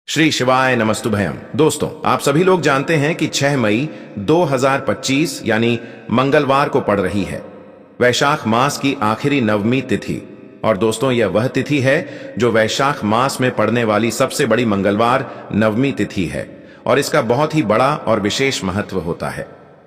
श्री शिवाय नमस्तुभयम। दोस्तों, आप सभी लोग जानते हैं कि 6 मई 2025 यानी मंगलवार को पड़ रही है वैशाख मास की आखिरी नवमी तिथि। और दोस्तों, यह वह तिथि है जो वैशाख मास में पड़ने वाली सबसे बड़ी मंगलवार नवमी तिथि है और इसका बहुत ही बड़ा और विशेष महत्व होता है।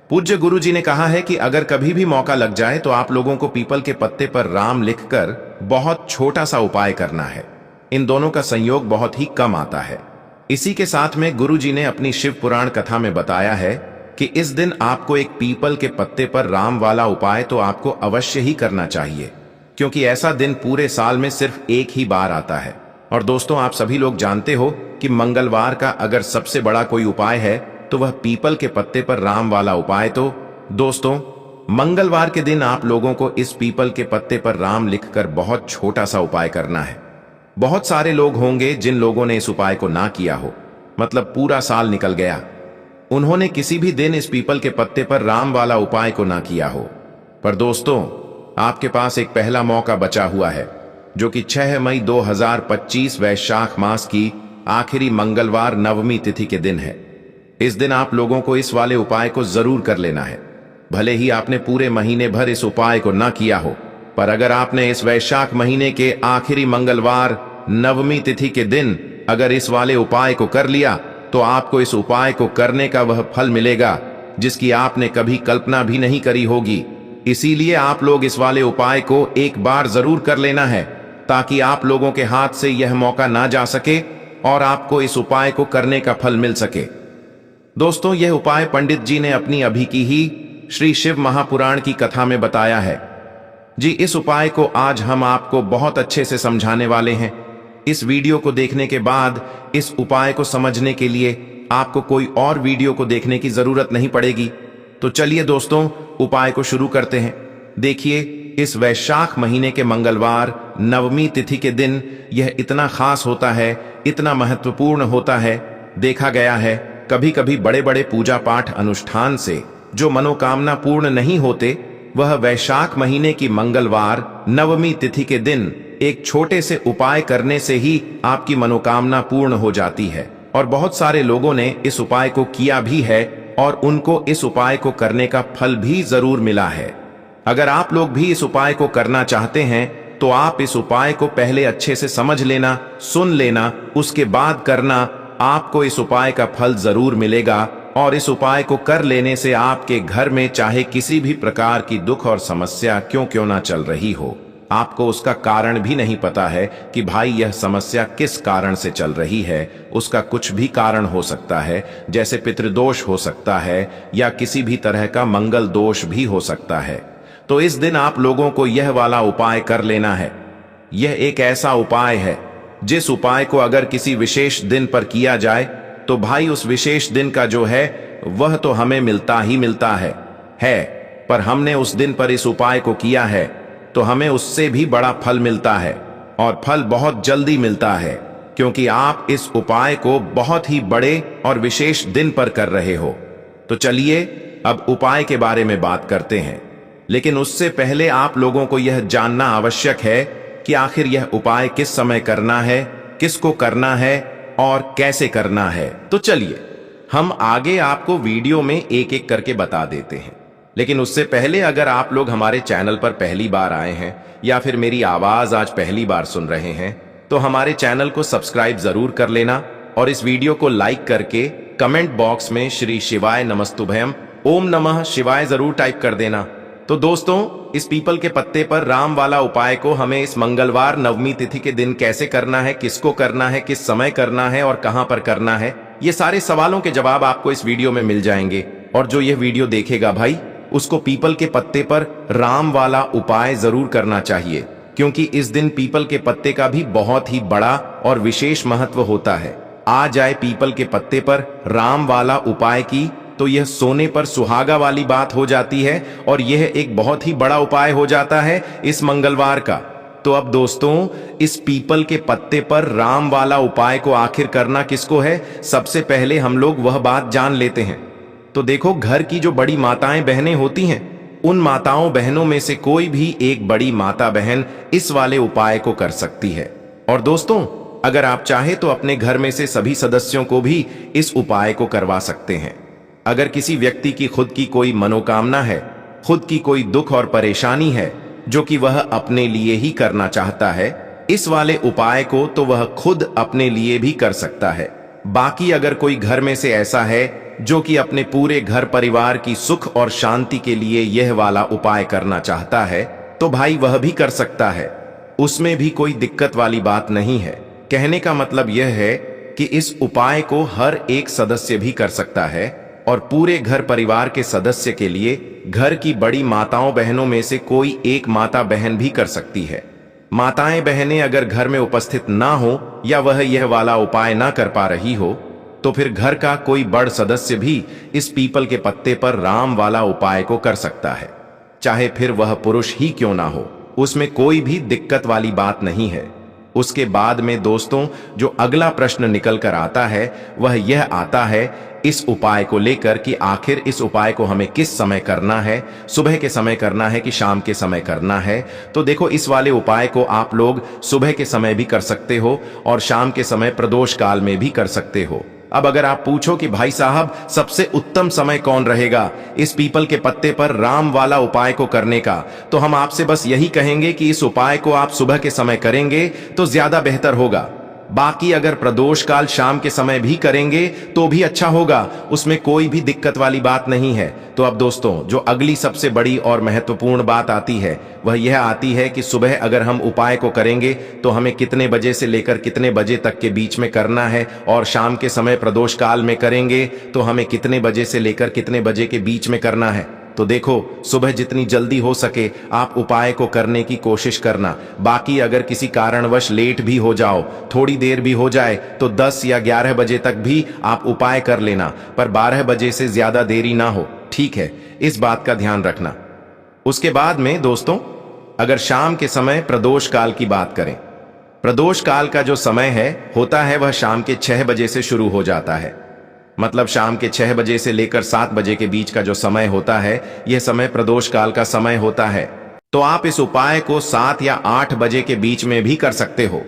पूज्य गुरु जी ने कहा है कि अगर कभी भी मौका लग जाए तो आप लोगों को पीपल के पत्ते पर राम लिखकर बहुत छोटा सा उपाय करना है। इन दोनों का संयोग बहुत ही कम आता है। इसी के साथ में गुरु जी ने अपनी शिव पुराण कथा में बताया है कि इस दिन आपको एक पीपल के पत्ते पर राम वाला उपाय तो आपको अवश्य ही करना चाहिए, क्योंकि ऐसा दिन पूरे साल में सिर्फ एक ही बार आता है। और दोस्तों, आप सभी लोग जानते हो कि मंगलवार का अगर सबसे बड़ा कोई उपाय है तो वह पीपल के पत्ते पर राम वाला उपाय। तो दोस्तों, मंगलवार के दिन आप लोगों को इस पीपल के पत्ते पर राम लिखकर बहुत छोटा सा उपाय करना है। बहुत सारे लोग होंगे जिन लोगों ने इस उपाय को ना किया हो, मतलब पूरा साल निकल गया, उन्होंने किसी भी दिन इस पीपल के पत्ते पर राम वाला उपाय को ना किया हो। पर दोस्तों, आपके पास एक पहला मौका बचा हुआ है, जो कि 6 मई 2025 वैशाख मास की आखिरी मंगलवार नवमी तिथि के दिन है। इस दिन आप लोगों को इस वाले उपाय को जरूर कर लेना है। भले ही आपने पूरे महीने भर इस उपाय को ना किया हो, पर अगर आपने इस वैशाख महीने के आखिरी मंगलवार नवमी तिथि के दिन अगर इस वाले उपाय को कर लिया तो आपको इस उपाय को करने का वह फल मिलेगा जिसकी आपने कभी कल्पना भी नहीं करी होगी। इसीलिए आप लोग इस वाले उपाय को एक बार जरूर कर लेना है, ताकि आप लोगों के हाथ से यह मौका ना जा सके और आपको इस उपाय को करने का फल मिल सके। दोस्तों, यह उपाय पंडित जी ने अपनी अभी की ही श्री शिव महापुराण की कथा में बताया है जी। इस उपाय को आज हम आपको बहुत अच्छे से समझाने वाले हैं। इस वीडियो को देखने के बाद इस उपाय को समझने के लिए आपको कोई और वीडियो को देखने की जरूरत नहीं पड़ेगी। तो चलिए दोस्तों, उपाय को शुरू करते हैं। देखिए, इस वैशाख महीने के मंगलवार नवमी तिथि के दिन यह इतना खास होता है, इतना महत्वपूर्ण होता है। देखा गया है कभी कभी बड़े बड़े पूजा पाठ अनुष्ठान से जो मनोकामना पूर्ण नहीं होते, वह वैशाख महीने की मंगलवार नवमी तिथि के दिन एक छोटे से उपाय करने से ही आपकी मनोकामना पूर्ण हो जाती है। और बहुत सारे लोगों ने इस उपाय को किया भी है और उनको इस उपाय को करने का फल भी जरूर मिला है। अगर आप लोग भी इस उपाय को करना चाहते हैं तो आप इस उपाय को पहले अच्छे से समझ लेना, सुन लेना, उसके बाद करना। आपको इस उपाय का फल जरूर मिलेगा और इस उपाय को कर लेने से आपके घर में चाहे किसी भी प्रकार की दुख और समस्या क्यों ना चल रही हो, आपको उसका कारण भी नहीं पता है कि भाई यह समस्या किस कारण से चल रही है। उसका कुछ भी कारण हो सकता है, जैसे पितृदोष हो सकता है या किसी भी तरह का मंगल दोष भी हो सकता है। तो इस दिन आप लोगों को यह वाला उपाय कर लेना है। यह एक ऐसा उपाय है जिस उपाय को अगर किसी विशेष दिन पर किया जाए तो भाई उस विशेष दिन का जो है वह तो हमें मिलता ही मिलता है। पर हमने उस दिन पर इस उपाय को किया है तो हमें उससे भी बड़ा फल मिलता है, और फल बहुत जल्दी मिलता है, क्योंकि आप इस उपाय को बहुत ही बड़े और विशेष दिन पर कर रहे हो। तो चलिए अब उपाय के बारे में बात करते हैं, लेकिन उससे पहले आप लोगों को यह जानना आवश्यक है कि आखिर यह उपाय किस समय करना है, किसको करना है और कैसे करना है। तो चलिए हम आगे आपको वीडियो में एक एक करके बता देते हैं। लेकिन उससे पहले अगर आप लोग हमारे चैनल पर पहली बार आए हैं या फिर मेरी आवाज आज पहली बार सुन रहे हैं तो हमारे चैनल को सब्सक्राइब जरूर कर लेना और इस वीडियो को लाइक करके कमेंट बॉक्स में श्री शिवाय नमस्तुभयम ओम नमः शिवाय जरूर टाइप कर देना। तो दोस्तों, इस पीपल के पत्ते पर राम वाला उपाय को हमें इस मंगलवार नवमी तिथि के दिन कैसे करना है, किसको करना है, किस समय करना है और कहां पर करना है, ये सारे सवालों के जवाब आपको इस वीडियो में मिल जाएंगे। और जो ये वीडियो देखेगा भाई, उसको पीपल के पत्ते पर राम वाला उपाय जरूर करना चाहिए, क्योंकि इस दिन पीपल के पत्ते का भी बहुत ही बड़ा और विशेष महत्व होता है। आ जाए पीपल के पत्ते पर राम वाला उपाय की तो यह सोने पर सुहागा वाली बात हो जाती है और यह एक बहुत ही बड़ा उपाय हो जाता है इस मंगलवार का। तो अब दोस्तों, इस पीपल के पत्ते पर राम वाला उपाय को आखिर करना किसको है, सबसे पहले हम लोग वह बात जान लेते हैं। तो देखो, घर की जो बड़ी माताएं बहनें होती हैं, उन माताओं बहनों में से कोई भी एक बड़ी माता बहन इस वाले उपाय को कर सकती है। और दोस्तों, अगर आप चाहे तो अपने घर में से सभी सदस्यों को भी इस उपाय को करवा सकते हैं। अगर किसी व्यक्ति की खुद की कोई मनोकामना है, खुद की कोई दुख और परेशानी है जो कि वह अपने लिए ही करना चाहता है, इस वाले उपाय को तो वह खुद अपने लिए भी कर सकता है। बाकी अगर कोई घर में से ऐसा है जो कि अपने पूरे घर परिवार की सुख और शांति के लिए यह वाला उपाय करना चाहता है, तो भाई वह भी कर सकता है। उसमें भी कोई दिक्कत वाली बात नहीं है। कहने का मतलब यह है कि इस उपाय को हर एक सदस्य भी कर सकता है और पूरे घर परिवार के सदस्य के लिए घर की बड़ी माताओं बहनों में से कोई एक माता बहन भी कर सकती है। माताएं बहनें अगर घर में उपस्थित ना हो या वह यह वाला उपाय ना कर पा रही हो, तो फिर घर का कोई बड़ सदस्य भी इस पीपल के पत्ते पर राम वाला उपाय को कर सकता है। चाहे फिर वह पुरुष ही क्यों ना हो, उसमें कोई भी दिक्कत वाली बात नहीं है। उसके बाद में दोस्तों जो अगला प्रश्न निकल कर आता है वह यह आता है इस उपाय को लेकर कि आखिर इस उपाय को हमें किस समय करना है, सुबह के समय करना है कि शाम के समय करना है। तो देखो, इस वाले उपाय को आप लोग सुबह के समय भी कर सकते हो और शाम के समय प्रदोष काल में भी कर सकते हो। अब अगर आप पूछो कि भाई साहब सबसे उत्तम समय कौन रहेगा इस पीपल के पत्ते पर राम वाला उपाय को करने का, तो हम आपसे बस यही कहेंगे कि इस उपाय को आप सुबह के समय करेंगे तो ज्यादा बेहतर होगा। बाकी अगर प्रदोष काल शाम के समय भी करेंगे तो भी अच्छा होगा, उसमें कोई भी दिक्कत वाली बात नहीं है। तो अब दोस्तों जो अगली सबसे बड़ी और महत्वपूर्ण बात आती है वह यह आती है कि सुबह अगर हम उपाय को करेंगे तो हमें कितने बजे से लेकर कितने बजे तक के बीच में करना है, और शाम के समय प्रदोष काल में करेंगे तो हमें कितने बजे से लेकर कितने बजे के बीच में करना है। तो देखो, सुबह जितनी जल्दी हो सके आप उपाय को करने की कोशिश करना। बाकी अगर किसी कारणवश लेट भी हो जाओ, थोड़ी देर भी हो जाए, तो 10 या 11 बजे तक भी आप उपाय कर लेना, पर 12 बजे से ज्यादा देरी ना हो, ठीक है? इस बात का ध्यान रखना। उसके बाद में दोस्तों अगर शाम के समय प्रदोष काल की बात करें, प्रदोष काल का जो समय है होता है वह शाम के 6 बजे से शुरू हो जाता है। मतलब शाम के 6 बजे से लेकर 7 बजे के बीच का जो समय होता है यह समय प्रदोष काल का समय होता है। तो आप इस उपाय को 7 या 8 बजे के बीच में भी कर सकते हो।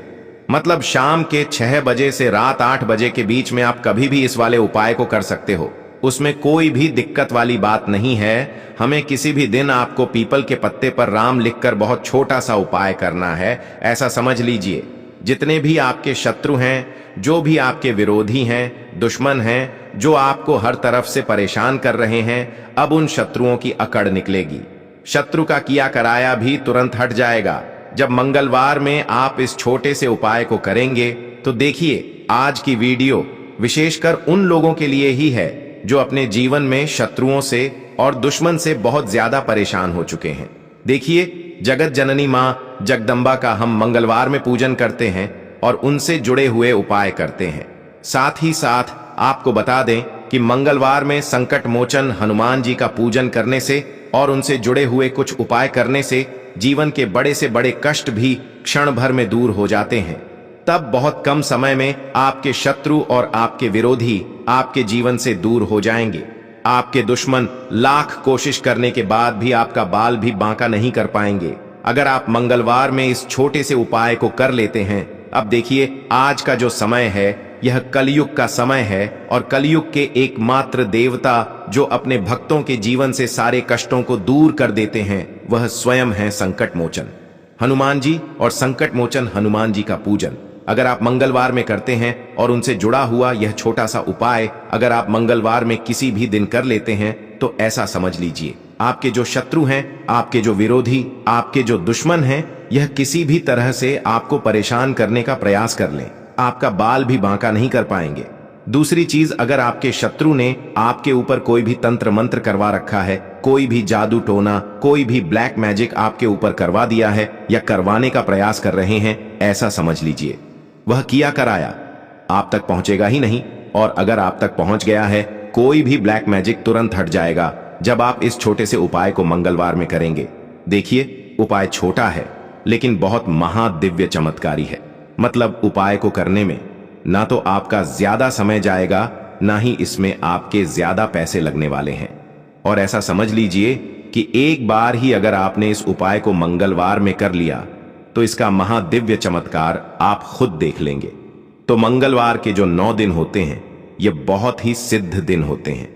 मतलब शाम के 6 बजे से रात 8 बजे के बीच में आप कभी भी इस वाले उपाय को कर सकते हो, उसमें कोई भी दिक्कत वाली बात नहीं है। हमें किसी भी दिन आपको पीपल के पत्ते पर राम लिखकर बहुत छोटा सा उपाय करना है, ऐसा समझ लीजिए। जितने भी आपके शत्रु हैं, जो भी आपके विरोधी हैं, दुश्मन हैं, जो आपको हर तरफ से परेशान कर रहे हैं, अब उन शत्रुओं की अकड़ निकलेगी। शत्रु का किया कराया भी तुरंत हट जाएगा जब मंगलवार में आप इस छोटे से उपाय को करेंगे। तो देखिए, आज की वीडियो विशेषकर उन लोगों के लिए ही है जो अपने जीवन में शत्रुओं से और दुश्मन से बहुत ज्यादा परेशान हो चुके हैं। देखिए, जगत जननी माँ जगदम्बा का हम मंगलवार में पूजन करते हैं और उनसे जुड़े हुए उपाय करते हैं। साथ ही साथ आपको बता दें कि मंगलवार में संकट मोचन हनुमान जी का पूजन करने से और उनसे जुड़े हुए कुछ उपाय करने से जीवन के बड़े से बड़े कष्ट भी क्षण भर में दूर हो जाते हैं। तब बहुत कम समय में आपके शत्रु और आपके विरोधी आपके जीवन से दूर हो जाएंगे। आपके दुश्मन लाख कोशिश करने के बाद भी आपका बाल भी बांका नहीं कर पाएंगे अगर आप मंगलवार में इस छोटे से उपाय को कर लेते हैं। अब देखिए, आज का जो समय है यह कलयुग का समय है और कलयुग के एकमात्र देवता जो अपने भक्तों के जीवन से सारे कष्टों को दूर कर देते हैं वह स्वयं है संकट मोचन हनुमान जी। और संकट मोचन हनुमान जी का पूजन अगर आप मंगलवार में करते हैं और उनसे जुड़ा हुआ यह छोटा सा उपाय अगर आप मंगलवार में किसी भी दिन कर लेते हैं, तो ऐसा समझ लीजिए आपके जो शत्रु हैं, आपके जो विरोधी, आपके जो दुश्मन हैं, यह किसी भी तरह से आपको परेशान करने का प्रयास कर लें, आपका बाल भी बांका नहीं कर पाएंगे। दूसरी चीज, अगर आपके शत्रु ने आपके ऊपर कोई भी तंत्र मंत्र करवा रखा है, कोई भी जादू टोना, कोई भी ब्लैक मैजिक आपके ऊपर करवा दिया है या करवाने का प्रयास कर रहे हैं, ऐसा समझ लीजिए वह किया कराया आप तक पहुंचेगा ही नहीं। और अगर आप तक पहुंच गया है, कोई भी ब्लैक मैजिक तुरंत हट जाएगा जब आप इस छोटे से उपाय को मंगलवार में करेंगे। देखिए, उपाय छोटा है लेकिन बहुत महादिव्य चमत्कारी है। मतलब उपाय को करने में ना तो आपका ज्यादा समय जाएगा, ना ही इसमें आपके ज्यादा पैसे लगने वाले हैं। और ऐसा समझ लीजिए कि एक बार ही अगर आपने इस उपाय को मंगलवार में कर लिया तो इसका महादिव्य चमत्कार आप खुद देख लेंगे। तो मंगलवार के जो 9 दिन होते हैं ये बहुत ही सिद्ध दिन होते हैं।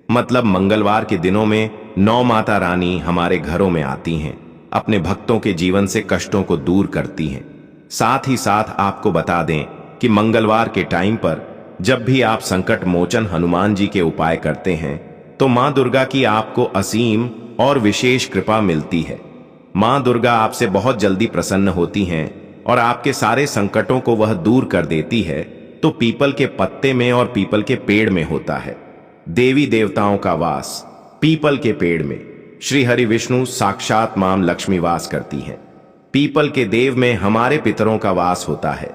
मतलब मंगलवार के दिनों में 9 माता रानी हमारे घरों में आती हैं, अपने भक्तों के जीवन से कष्टों को दूर करती हैं। साथ ही साथ आपको बता दें कि मंगलवार के टाइम पर जब भी आप संकट मोचन हनुमान जी के उपाय करते हैं तो मां दुर्गा की आपको असीम और विशेष कृपा मिलती है। मां दुर्गा आपसे बहुत जल्दी प्रसन्न होती हैं और आपके सारे संकटों को वह दूर कर देती है। तो पीपल के पत्ते में और पीपल के पेड़ में होता है देवी देवताओं का वास। पीपल के पेड़ में श्री हरि विष्णु साक्षात मां लक्ष्मी वास करती हैं। पीपल के देव में हमारे पितरों का वास होता है।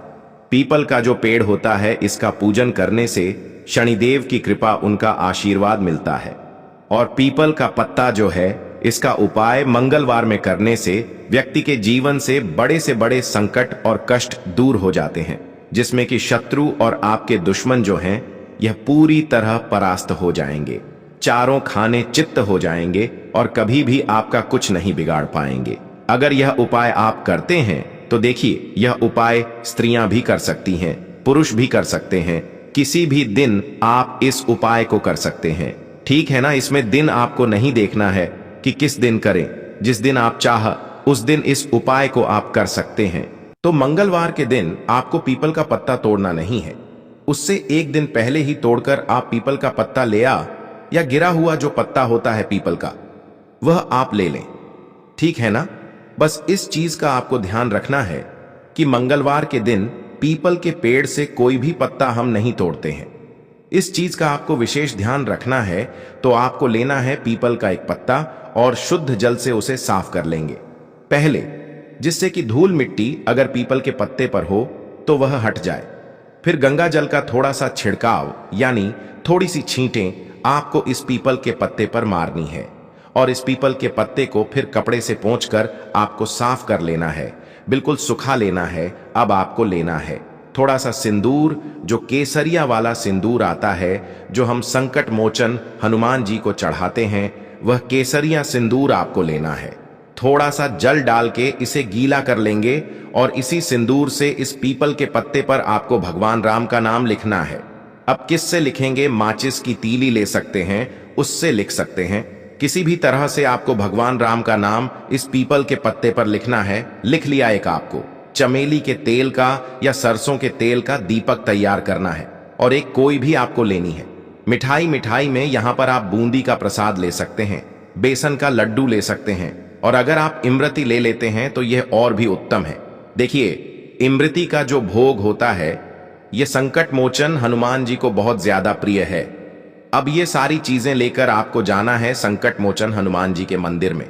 पीपल का जो पेड़ होता है इसका पूजन करने से शनिदेव की कृपा, उनका आशीर्वाद मिलता है। और पीपल का पत्ता जो है इसका उपाय मंगलवार में करने से व्यक्ति के जीवन से बड़े संकट और कष्ट दूर हो जाते हैं, जिसमें कि शत्रु और आपके दुश्मन जो हैं यह पूरी तरह परास्त हो जाएंगे, चारों खाने चित्त हो जाएंगे और कभी भी आपका कुछ नहीं बिगाड़ पाएंगे। अगर यह उपाय आप करते हैं तो देखिए, यह उपाय स्त्रियां भी कर सकती हैं, पुरुष भी कर सकते हैं। किसी भी दिन आप इस उपाय को कर सकते हैं, ठीक है ना। इसमें दिन आपको नहीं देखना है कि किस दिन करें, जिस दिन आप चाह उस दिन इस उपाय को आप कर सकते हैं। तो मंगलवार के दिन आपको पीपल का पत्ता तोड़ना नहीं है, उससे एक दिन पहले ही तोड़कर आप पीपल का पत्ता ले आ, या गिरा हुआ जो पत्ता होता है पीपल का वह आप ले लें, ठीक है ना। बस इस चीज का आपको ध्यान रखना है कि मंगलवार के दिन पीपल के पेड़ से कोई भी पत्ता हम नहीं तोड़ते हैं। इस चीज का आपको विशेष ध्यान रखना है। तो आपको लेना है पीपल का एक पत्ता और शुद्ध जल से उसे साफ कर लेंगे पहले, जिससे कि धूल मिट्टी अगर पीपल के पत्ते पर हो तो वह हट जाए। फिर गंगा जल का थोड़ा सा छिड़काव यानी थोड़ी सी छींटें आपको इस पीपल के पत्ते पर मारनी है और इस पीपल के पत्ते को फिर कपड़े से पोंछकर आपको साफ कर लेना है, बिल्कुल सुखा लेना है। अब आपको लेना है थोड़ा सा सिंदूर, जो केसरिया वाला सिंदूर आता है जो हम संकट मोचन हनुमान जी को चढ़ाते हैं, वह केसरिया सिंदूर आपको लेना है। थोड़ा सा जल डाल के इसे गीला कर लेंगे और इसी सिंदूर से इस पीपल के पत्ते पर आपको भगवान राम का नाम लिखना है। अब किससे लिखेंगे? माचिस की तीली ले सकते हैं, उससे लिख सकते हैं। किसी भी तरह से आपको भगवान राम का नाम इस पीपल के पत्ते पर लिखना है। लिख लिया। एक आपको चमेली के तेल का या सरसों के तेल का दीपक तैयार करना है और एक कोई भी आपको लेनी है। मिठाई में यहां पर आप बूंदी का प्रसाद ले सकते हैं, बेसन का लड्डू ले सकते हैं और अगर आप इमरती ले लेते हैं तो यह और भी उत्तम है। देखिए, इमरती का जो भोग होता है यह संकट मोचन हनुमान जी को बहुत ज्यादा प्रिय है। अब ये सारी चीजें लेकर आपको जाना है संकट मोचन हनुमान जी के मंदिर में।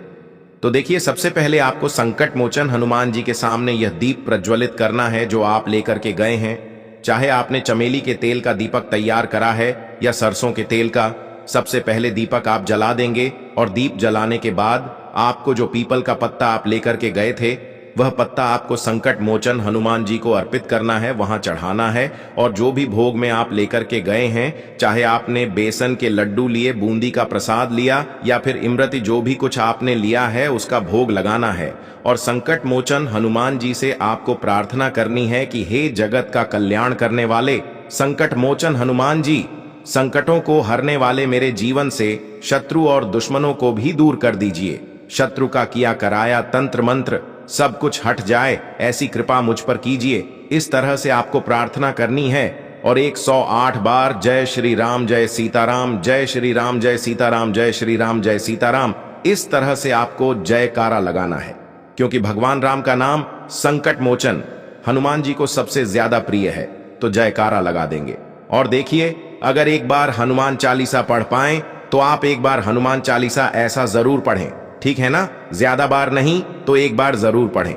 तो देखिए, सबसे पहले आपको संकट मोचन हनुमान जी के सामने यह दीप प्रज्वलित करना है जो आप लेकर के गए हैं। चाहे आपने चमेली के तेल का दीपक तैयार करा है या सरसों के तेल का, सबसे पहले दीपक आप जला देंगे और दीप जलाने के बाद आपको जो पीपल का पत्ता आप लेकर के गए थे वह पत्ता आपको संकट मोचन हनुमान जी को अर्पित करना है, वहां चढ़ाना है। और जो भी भोग में आप लेकर के गए हैं, चाहे आपने बेसन के लड्डू लिए, बूंदी का प्रसाद लिया या फिर इमरती, जो भी कुछ आपने लिया है उसका भोग लगाना है। और संकट मोचन हनुमान जी से आपको प्रार्थना करनी है कि हे जगत का कल्याण करने वाले संकट मोचन हनुमान जी, संकटों को हरने वाले मेरे जीवन से शत्रु और दुश्मनों को भी दूर कर दीजिए। शत्रु का किया कराया तंत्र मंत्र सब कुछ हट जाए, ऐसी कृपा मुझ पर कीजिए। इस तरह से आपको प्रार्थना करनी है और 108 बार जय श्री राम जय सीताराम, जय श्री राम जय सीताराम, जय श्री राम जय सीताराम, इस तरह से आपको जयकारा लगाना है। क्योंकि भगवान राम का नाम संकट मोचन हनुमान जी को सबसे ज्यादा प्रिय है, तो जयकारा लगा देंगे। और देखिए, अगर एक बार हनुमान चालीसा पढ़ पाएं तो आप एक बार हनुमान चालीसा ऐसा जरूर पढ़ें, ठीक है ना। ज्यादा बार नहीं तो एक बार जरूर पढ़ें।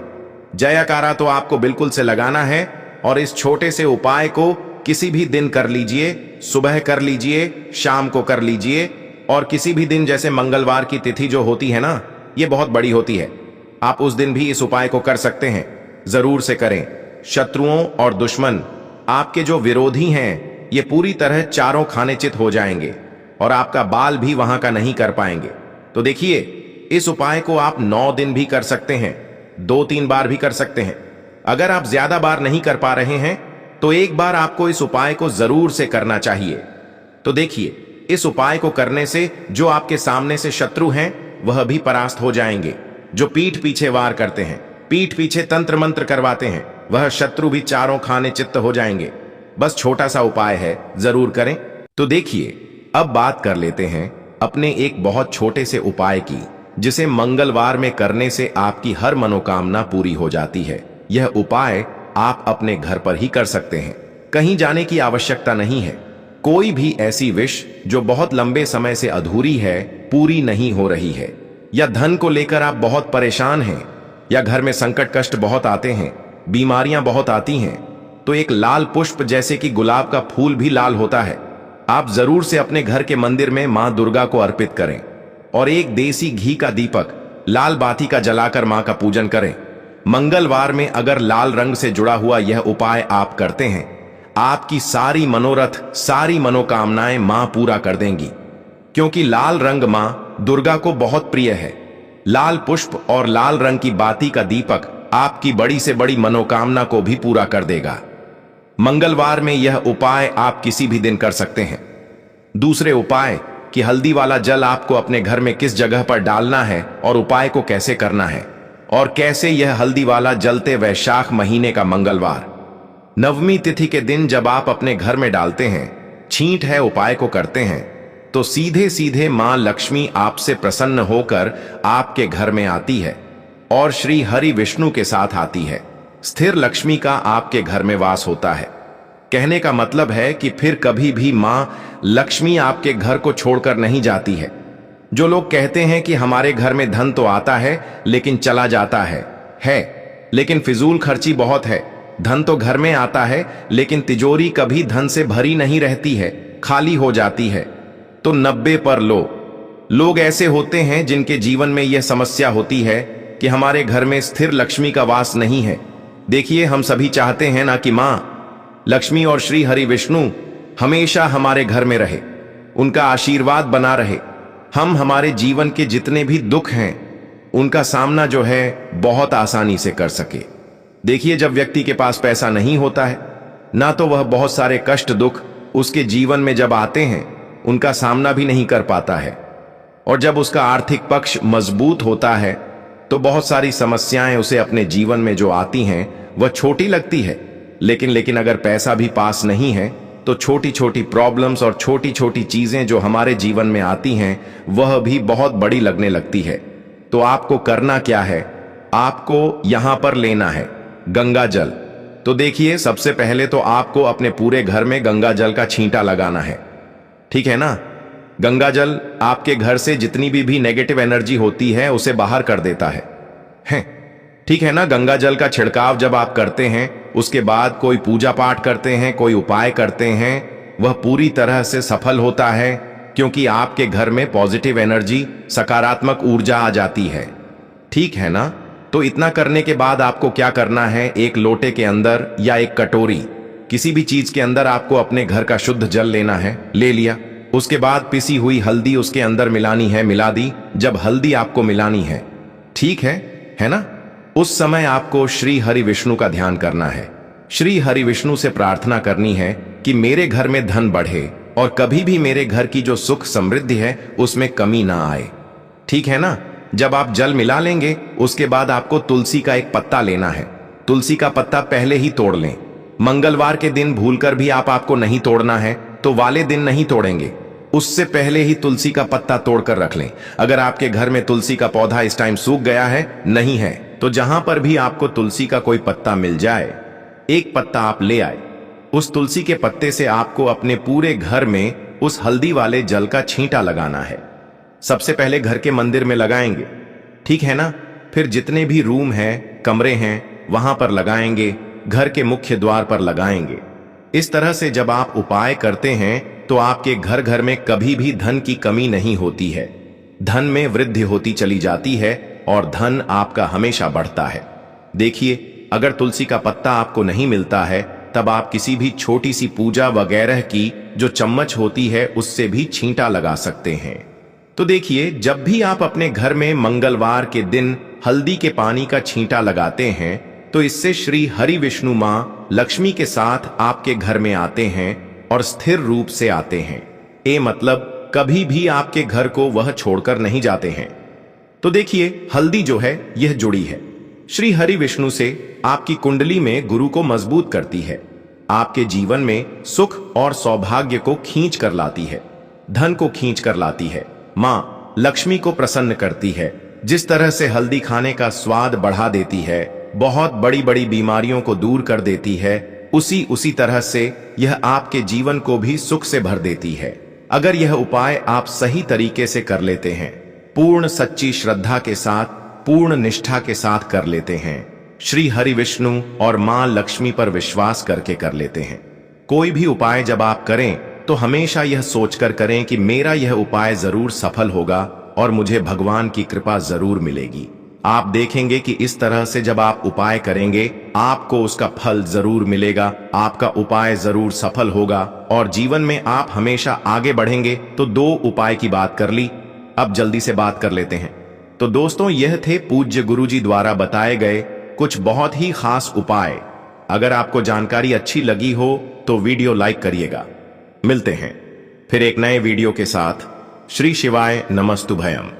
जयकारा तो आपको बिल्कुल से लगाना है और इस छोटे से उपाय को किसी भी दिन कर लीजिए, सुबह कर लीजिए, शाम को कर लीजिए और किसी भी दिन, जैसे मंगलवार की तिथि जो होती है ना, ये बहुत बड़ी होती है, आप उस दिन भी इस उपाय को कर सकते हैं। जरूर से करें। शत्रुओं और दुश्मन, आपके जो विरोधी हैं, ये पूरी तरह चारों खाने चित हो जाएंगे और आपका बाल भी वहां का नहीं कर पाएंगे। तो देखिए, इस उपाय को आप 9 दिन भी कर सकते हैं, 2-3 बार भी कर सकते हैं। अगर आप ज्यादा बार नहीं कर पा रहे हैं तो एक बार आपको इस उपाय को जरूर से करना चाहिए। तो देखिए, इस उपाय को करने से जो आपके सामने से शत्रु हैं वह भी परास्त हो जाएंगे। जो पीठ पीछे वार करते हैं, पीठ पीछे तंत्र मंत्र करवाते हैं, वह शत्रु भी चारों खाने चित्त हो जाएंगे। बस छोटा सा उपाय है, जरूर करें। तो देखिए, अब बात कर लेते हैं अपने एक बहुत छोटे से उपाय की, जिसे मंगलवार में करने से आपकी हर मनोकामना पूरी हो जाती है। यह उपाय आप अपने घर पर ही कर सकते हैं, कहीं जाने की आवश्यकता नहीं है। कोई भी ऐसी विश जो बहुत लंबे समय से अधूरी है, पूरी नहीं हो रही है, या धन को लेकर आप बहुत परेशान हैं, या घर में संकट कष्ट बहुत आते हैं, बीमारियां बहुत आती हैं, तो एक लाल पुष्प जैसे कि गुलाब का फूल भी लाल होता है, आप जरूर से अपने घर के मंदिर में मां दुर्गा को अर्पित करें और एक देसी घी का दीपक लाल बाती का जलाकर मां का पूजन करें। मंगलवार में अगर लाल रंग से जुड़ा हुआ यह उपाय आप करते हैं, आपकी सारी मनोरथ, सारी मनोकामनाएं मां पूरा कर देंगी, क्योंकि लाल रंग मां दुर्गा को बहुत प्रिय है। लाल पुष्प और लाल रंग की बाती का दीपक आपकी बड़ी से बड़ी मनोकामना को भी पूरा कर देगा। मंगलवार में यह उपाय आप किसी भी दिन कर सकते हैं। दूसरे उपाय कि हल्दी वाला जल आपको अपने घर में किस जगह पर डालना है और उपाय को कैसे करना है, और कैसे यह हल्दी वाला जलते वैशाख महीने का मंगलवार नवमी तिथि के दिन जब आप अपने घर में डालते हैं, छींट है उपाय को करते हैं, तो सीधे सीधे मां लक्ष्मी आपसे प्रसन्न होकर आपके घर में आती है और श्री हरि विष्णु के साथ आती है। स्थिर लक्ष्मी का आपके घर में वास होता है। कहने का मतलब है कि फिर कभी भी मां लक्ष्मी आपके घर को छोड़कर नहीं जाती है। जो लोग कहते हैं कि हमारे घर में धन तो आता है लेकिन चला जाता है, लेकिन फिजूल खर्ची बहुत है। धन तो घर में आता है लेकिन तिजोरी कभी धन से भरी नहीं रहती है, खाली हो जाती है। तो 90 पर लोग ऐसे होते हैं जिनके जीवन में यह समस्या होती है कि हमारे घर में स्थिर लक्ष्मी का वास नहीं है। देखिए, हम सभी चाहते हैं ना कि मां लक्ष्मी और श्री हरि विष्णु हमेशा हमारे घर में रहे, उनका आशीर्वाद बना रहे। हम हमारे जीवन के जितने भी दुख हैं उनका सामना जो है बहुत आसानी से कर सके। देखिए, जब व्यक्ति के पास पैसा नहीं होता है ना, तो वह बहुत सारे कष्ट दुख उसके जीवन में जब आते हैं उनका सामना भी नहीं कर पाता है, और जब उसका आर्थिक पक्ष मजबूत होता है तो बहुत सारी समस्याएं उसे अपने जीवन में जो आती हैं वह छोटी लगती है। लेकिन अगर पैसा भी पास नहीं है तो छोटी छोटी प्रॉब्लम्स और छोटी छोटी चीजें जो हमारे जीवन में आती हैं वह भी बहुत बड़ी लगने लगती है। तो आपको करना क्या है, आपको यहां पर लेना है गंगा जल। तो देखिए, सबसे पहले तो आपको अपने पूरे घर में गंगा जल का छींटा लगाना है, ठीक है ना। गंगा जल आपके घर से जितनी भी नेगेटिव एनर्जी होती है उसे बाहर कर देता है, ठीक है ना। गंगा जल का छिड़काव जब आप करते हैं, उसके बाद कोई पूजा पाठ करते हैं, कोई उपाय करते हैं, वह पूरी तरह से सफल होता है, क्योंकि आपके घर में पॉजिटिव एनर्जी, सकारात्मक ऊर्जा आ जाती है, ठीक है ना। तो इतना करने के बाद आपको क्या करना है, एक लोटे के अंदर या एक कटोरी, किसी भी चीज के अंदर आपको अपने घर का शुद्ध जल लेना है। ले लिया, उसके बाद पिसी हुई हल्दी उसके अंदर मिलानी है, मिला दी। जब हल्दी आपको मिलानी है, ठीक है ना, उस समय आपको श्री हरि विष्णु का ध्यान करना है। श्री हरि विष्णु से प्रार्थना करनी है कि मेरे घर में धन बढ़े और कभी भी मेरे घर की जो सुख समृद्धि है उसमें कमी ना आए, ठीक है ना। जब आप जल मिला लेंगे, उसके बाद आपको तुलसी का एक पत्ता लेना है। तुलसी का पत्ता पहले ही तोड़ लें। मंगलवार के दिन भूलकर भी आपको नहीं तोड़ना है तो वाले दिन नहीं तोड़ेंगे, उससे पहले ही तुलसी का पत्ता तोड़कर रख लें। अगर आपके घर में तुलसी का पौधा इस टाइम सूख गया है, नहीं है, तो जहां पर भी आपको तुलसी का कोई पत्ता मिल जाए, एक पत्ता आप ले आए। उस तुलसी के पत्ते से आपको अपने पूरे घर में उस हल्दी वाले जल का छींटा लगाना है। सबसे पहले घर के मंदिर में लगाएंगे, ठीक है ना। फिर जितने भी रूम हैं, कमरे हैं, वहां पर लगाएंगे, घर के मुख्य द्वार पर लगाएंगे। इस तरह से जब आप उपाय करते हैं तो आपके घर घर में कभी भी धन की कमी नहीं होती है, धन में वृद्धि होती चली जाती है और धन आपका हमेशा बढ़ता है। देखिए, अगर तुलसी का पत्ता आपको नहीं मिलता है, तब आप किसी भी छोटी सी पूजा वगैरह की जो चम्मच होती है उससे भी छींटा लगा सकते हैं। तो देखिए, जब भी आप अपने घर में मंगलवार के दिन हल्दी के पानी का छींटा लगाते हैं तो इससे श्री हरि विष्णु मां लक्ष्मी के साथ आपके घर में आते हैं और स्थिर रूप से आते हैं। ए मतलब कभी भी आपके घर को वह छोड़कर नहीं जाते हैं। तो देखिए, हल्दी जो है यह जुड़ी है श्री हरि विष्णु से, आपकी कुंडली में गुरु को मजबूत करती है, आपके जीवन में सुख और सौभाग्य को खींच कर लाती है, धन को खींच कर लाती है, मां लक्ष्मी को प्रसन्न करती है। जिस तरह से हल्दी खाने का स्वाद बढ़ा देती है, बहुत बड़ी बड़ी बीमारियों को दूर कर देती है, उसी तरह से यह आपके जीवन को भी सुख से भर देती है। अगर यह उपाय आप सही तरीके से कर लेते हैं, पूर्ण सच्ची श्रद्धा के साथ, पूर्ण निष्ठा के साथ कर लेते हैं, श्री हरि विष्णु और मां लक्ष्मी पर विश्वास करके कर लेते हैं। कोई भी उपाय जब आप करें तो हमेशा यह सोचकर करें कि मेरा यह उपाय जरूर सफल होगा और मुझे भगवान की कृपा जरूर मिलेगी। आप देखेंगे कि इस तरह से जब आप उपाय करेंगे, आपको उसका फल जरूर मिलेगा, आपका उपाय जरूर सफल होगा और जीवन में आप हमेशा आगे बढ़ेंगे। तो 2 उपाय की बात कर ली, अब जल्दी से बात कर लेते हैं। तो दोस्तों, यह थे पूज्य गुरुजी द्वारा बताए गए कुछ बहुत ही खास उपाय। अगर आपको जानकारी अच्छी लगी हो तो वीडियो लाइक करिएगा। मिलते हैं फिर एक नए वीडियो के साथ। श्री शिवाय नमस्तुभयम।